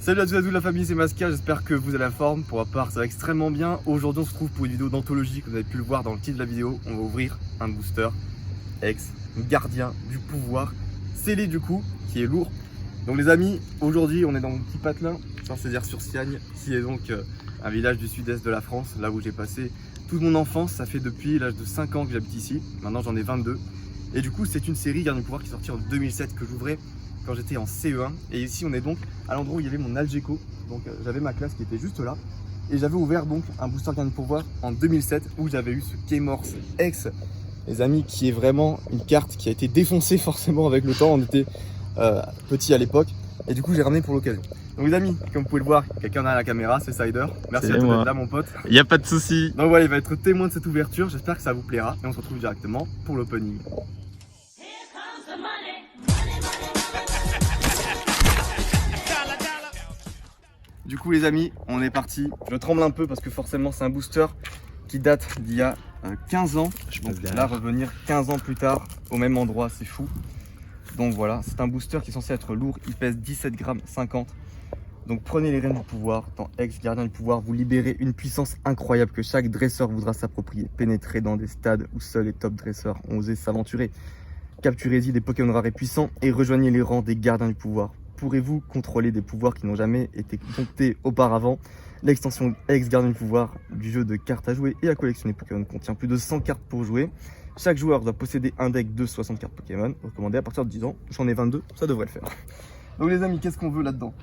Salut à tous la famille, c'est Masca, j'espère que vous avez la forme. Pour ma part, ça va extrêmement bien. Aujourd'hui, on se retrouve pour une vidéo d'anthologie, comme vous avez pu le voir dans le titre de la vidéo. On va ouvrir un booster ex-gardien du pouvoir, scellé du coup, qui est lourd. Donc les amis, aujourd'hui, on est dans mon petit patelin, Saint-Césaire-sur-Siagne, qui est donc un village du sud-est de la France, là où j'ai passé toute mon enfance. Ça fait depuis l'âge de 5 ans que j'habite ici, maintenant j'en ai 22. Et du coup, c'est une série Gardien du pouvoir qui est sortie en 2007 que j'ouvrais quand j'étais en CE1. Et ici on est donc à l'endroit où il y avait mon Algeco. Donc j'avais ma classe qui était juste là. Et j'avais ouvert donc un booster Gardien du pouvoir en 2007 où j'avais eu ce K-Morse X, les amis, qui est vraiment une carte qui a été défoncée forcément avec le temps. On était petits à l'époque. Et du coup j'ai ramené pour l'occasion. Donc les amis, comme vous pouvez le voir, quelqu'un derrière la caméra, c'est Sider. Merci à toi d'être là mon pote. Y a pas de souci. Donc voilà, il va être témoin de cette ouverture. J'espère que ça vous plaira. Et on se retrouve directement pour l'opening. Du coup les amis, on est parti. Je tremble un peu parce que forcément c'est un booster qui date d'il y a 15 ans. Donc là revenir 15 ans plus tard au même endroit, c'est fou. Donc voilà, c'est un booster qui est censé être lourd. Il pèse 17 grammes 50. Donc prenez les rênes du pouvoir. Dans ex-gardien du pouvoir, vous libérez une puissance incroyable que chaque dresseur voudra s'approprier. Pénétrer dans des stades où seuls les top dresseurs ont osé s'aventurer. Capturez-y des Pokémon rares et puissants et rejoignez les rangs des gardiens du pouvoir. Pourrez-vous contrôler des pouvoirs qui n'ont jamais été domptés auparavant? L'extension ex-gardien du pouvoir du jeu de cartes à jouer et à collectionner Pokémon contient plus de 100 cartes pour jouer. Chaque joueur doit posséder un deck de 60 cartes Pokémon, recommandé à partir de 10 ans. J'en ai 22, ça devrait le faire. Donc les amis, qu'est-ce qu'on veut là-dedans?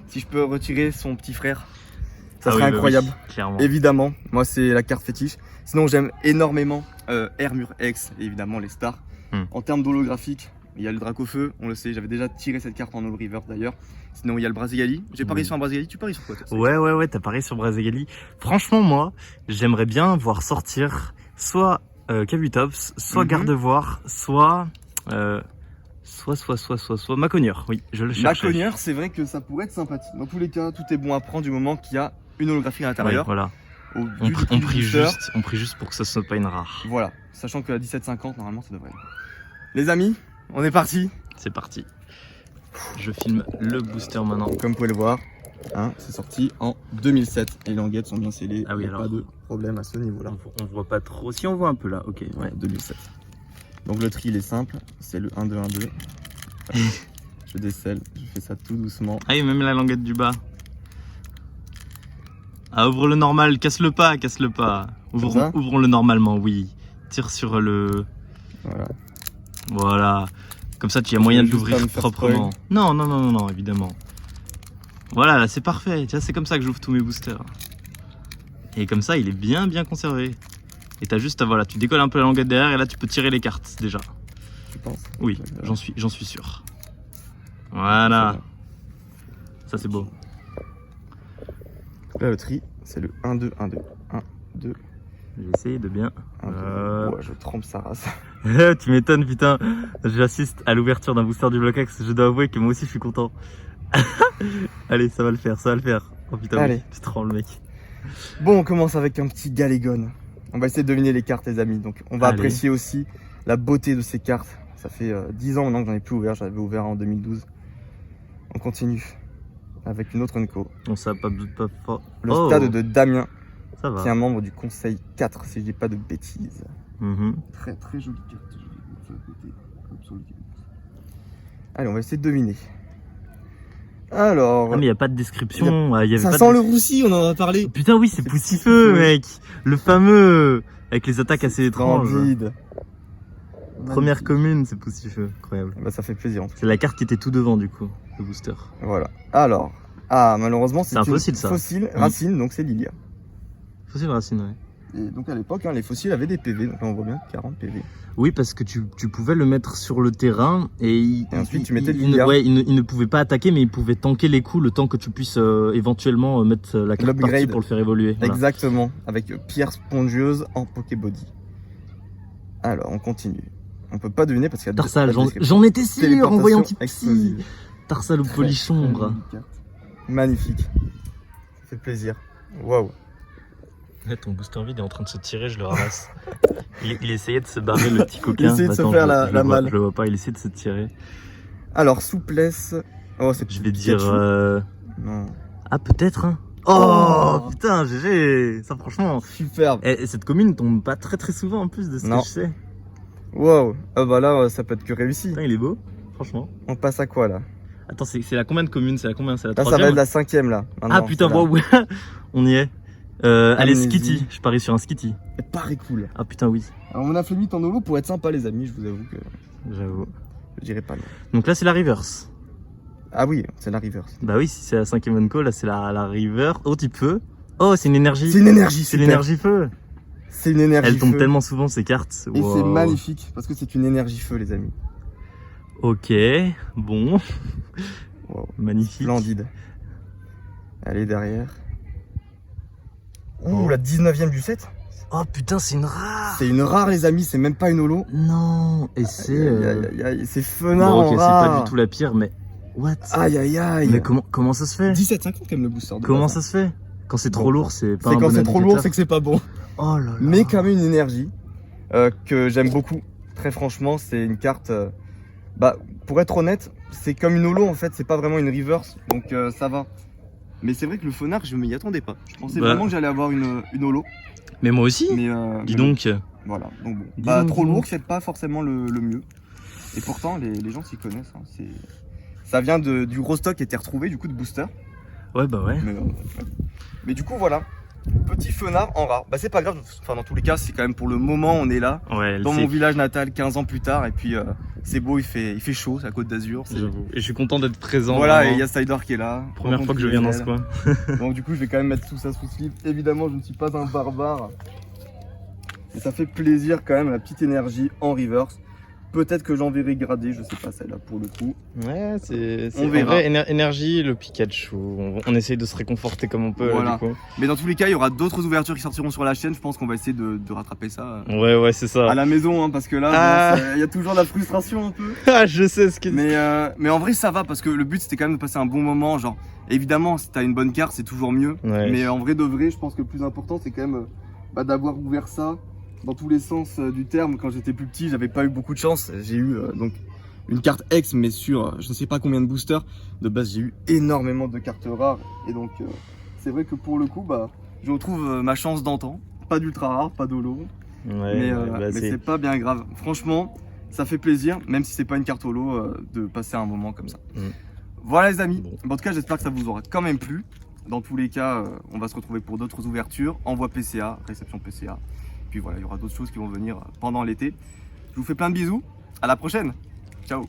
Si je peux retirer son petit frère, ça serait incroyable. Oui, clairement. Évidemment, moi c'est la carte fétiche. Sinon j'aime énormément Hermure X et évidemment les stars. En termes d'holographique, il y a le Dracofeu, on le sait, j'avais déjà tiré cette carte en All River d'ailleurs. Sinon il y a le Brasigali. J'ai parié sur un Brasigali, tu paries sur quoi toi? Ouais, t'as parié sur Brasigali. Franchement, moi, j'aimerais bien voir sortir soit Kabutops, soit Gardevoir, soit Maconieur. Oui, je le cherche. Maconieur, c'est vrai que ça pourrait être sympathique. Dans tous les cas, tout est bon à prendre du moment qu'il y a une holographie à l'intérieur. Oui, voilà. On prie juste pour que ça soit pas une rare. Voilà, sachant que à 17,50 normalement ça devrait. Les amis, on est parti. C'est parti. Je filme le booster maintenant. Comme vous pouvez le voir, hein, c'est sorti en 2007 et les languettes sont bien scellées. Ah oui, alors, pas de problème à ce niveau-là. On voit pas trop. Si on voit un peu là, ok. Ouais, 2007. Donc le tri il est simple, c'est le 1-2-1-2. Je décèle, je fais ça tout doucement. Ah oui, même la languette du bas. Ah, ouvre le normal, casse-le pas. Ouvrons-le normalement, oui. Tire sur le... Voilà. Comme ça, tu as moyen de l'ouvrir proprement. Non, évidemment. Voilà, là, c'est parfait. Tu vois, c'est comme ça que j'ouvre tous mes boosters. Et comme ça, il est bien conservé. Et t'as juste, voilà, tu décolles un peu la languette derrière et là, tu peux tirer les cartes, déjà. Tu penses? Oui, j'en suis sûr. Voilà. Ça, c'est beau. Là, le tri, c'est le 1-2-1-2. 1, 2. J'ai essayé de bien. Ouais, je trempe sa race. Tu m'étonnes, putain. J'assiste à l'ouverture d'un booster du Blocax. Je dois avouer que moi aussi, je suis content. Allez, ça va le faire. Oh putain, allez. Tu trembles, mec. Bon, on commence avec un petit Galégone. On va essayer de deviner les cartes, les amis. Donc, on va apprécier aussi la beauté de ces cartes. Ça fait 10 ans maintenant que j'en ai plus ouvert. J'avais ouvert en 2012. On continue avec une autre Unco. On ça pas fort. Le stade de Damien. Ça va. Qui est un membre du conseil 4, si je dis pas de bêtises. Très jolie carte. Allez, on va essayer de deviner. Alors... Ah, mais il n'y a pas de description. Ça sent le roussi, on en a parlé. Putain, oui, c'est Poussifeu, mec. Le fameux, avec les attaques assez étranges. Première commune, c'est Poussifeu. Incroyable. Bah, ça fait plaisir. C'est la carte qui était tout devant, du coup, le booster. Voilà. Alors... Ah, malheureusement, c'est un fossile, ça. Fossile, racine, donc c'est Lilia. Fossile racine, ouais. Et donc à l'époque, les fossiles avaient des PV, donc là on voit bien 40 PV. Oui, parce que tu pouvais le mettre sur le terrain et ensuite tu mettais il ne pouvait pas attaquer, mais il pouvait tanker les coups le temps que tu puisses éventuellement mettre la carte partie pour le faire évoluer. Voilà. Exactement, avec pierre spongieuse en Pokébody. Alors on continue. On peut pas deviner parce qu'il y a Tarsal, j'en étais sûr en voyant petit Tarsal au polichon. Magnifique. Ça fait plaisir. Waouh. Ton booster vide est en train de se tirer, je le ramasse. il essayait de se barrer, le petit coquin. Il essayait de se faire la malle. Je le vois pas, il essayait de se tirer. Alors, souplesse. Oh, c'est je vais dire. Non, Ah, peut-être, hein. Oh, putain, GG. Ça, franchement. Superbe. Et cette commune tombe pas très souvent en plus de ce Non. que je sais. Wow. Ah bah là, ça peut être que réussi. Putain, il est beau, franchement. On passe à quoi là? Attends, c'est la combien de communes? C'est la combien? C'est la Là, ça troisième? va être la 5ème là. Ah Maintenant, putain, c'est là. wow, on y est. Allez, Amnésie. Skitty. Je parie sur un Skitty. Elle paraît cool. Ah putain, oui. Alors, on a fait limite en holo pour être sympa, les amis. Je vous avoue que J'avoue. je dirais pas non. Donc là, c'est la reverse. Ah oui, c'est la reverse. Bah oui, si c'est la 5ème Onco, là, c'est la reverse. Oh, type feu. Oh, c'est une énergie. C'est une énergie, C'est super. l'énergie feu. C'est une énergie. Elle tombe feu. tellement souvent, ces cartes. Et Wow. c'est magnifique parce que c'est une énergie feu, les amis. Ok, bon. Wow. Magnifique. Splendide. Allez, derrière. Oh. Ouh, la 19ème du set. Oh putain, c'est une rare. C'est une rare, les amis, c'est même pas une holo. Non, et c'est. Aïe, aïe, aïe, aïe, c'est fenard Bon, en ok, c'est rare. pas du tout la pire, mais. What? Aïe, aïe, aïe. Mais comment ça se fait? 17,50 quand même le booster. de Comment base. ça se fait? Quand c'est trop Bon. lourd, c'est pas C'est un quand bon c'est trop lourd, indicateur. c'est que c'est pas bon. Oh là là. Mais quand même une énergie que j'aime beaucoup. Très franchement, c'est une carte. Bah, pour être honnête, c'est comme une holo en fait, c'est pas vraiment une reverse, donc ça va. Mais c'est vrai que le Fonard, je m'y attendais pas. Je pensais Bah. vraiment que j'allais avoir une holo. Mais moi aussi. Mais Dis mais donc. bon, voilà, donc bon. Dis Bah, donc, trop dis lourd, donc. c'est pas forcément le mieux. Et pourtant, les gens s'y connaissent. Hein. Ça vient du gros stock qui était retrouvé, du coup, de booster. Ouais, bah ouais. Mais du coup, voilà. Petit Fenard en rare. Bah, c'est pas grave. Enfin, dans tous les cas, c'est quand même pour le moment, on est là. Ouais, Dans c'est- mon village natal, 15 ans plus tard. Et puis, c'est beau, il fait chaud, c'est la Côte d'Azur. J'avoue. Et je suis content d'être présent. Voilà, et vraiment. il y a Sider qui est là. Première fois que je viens dans ce coin. Donc, du coup, je vais quand même mettre tout ça sous slip. Évidemment, je ne suis pas un barbare. Et ça fait plaisir quand même, la petite énergie en reverse. Peut-être que j'enverrai gradé, je sais pas celle-là pour le coup. Ouais, c'est On verra. vrai, énergie, le Pikachu. On essaye de se réconforter comme on peut. Voilà. Là, du coup. Mais dans tous les cas, il y aura d'autres ouvertures qui sortiront sur la chaîne. Je pense qu'on va essayer de rattraper ça Ouais, c'est ça. à la maison, hein, parce que là, Ah. bon, il y a toujours de la frustration un peu. Ah, je sais ce que Mais en vrai, ça va parce que le but c'était quand même de passer un bon moment. Genre, évidemment, si t'as une bonne carte, c'est toujours mieux. Ouais. Mais en vrai de vrai, je pense que le plus important, c'est quand même d'avoir ouvert ça dans tous les sens du terme. Quand j'étais plus petit, j'avais pas eu beaucoup de chance. J'ai eu donc une carte X, mais sur je ne sais pas combien de boosters. De base, j'ai eu énormément de cartes rares. Et donc, c'est vrai que pour le coup, bah, je retrouve ma chance d'antan. Pas d'ultra rare, pas d'holo. Ouais, mais c'est pas bien grave. Franchement, ça fait plaisir, même si c'est pas une carte holo, de passer un moment comme ça. Voilà les amis. Bon. En tout cas, j'espère que ça vous aura quand même plu. Dans tous les cas, on va se retrouver pour d'autres ouvertures. Envoi PCA, réception PCA. Puis voilà, il y aura d'autres choses qui vont venir pendant l'été. Je vous fais plein de bisous. À la prochaine. Ciao.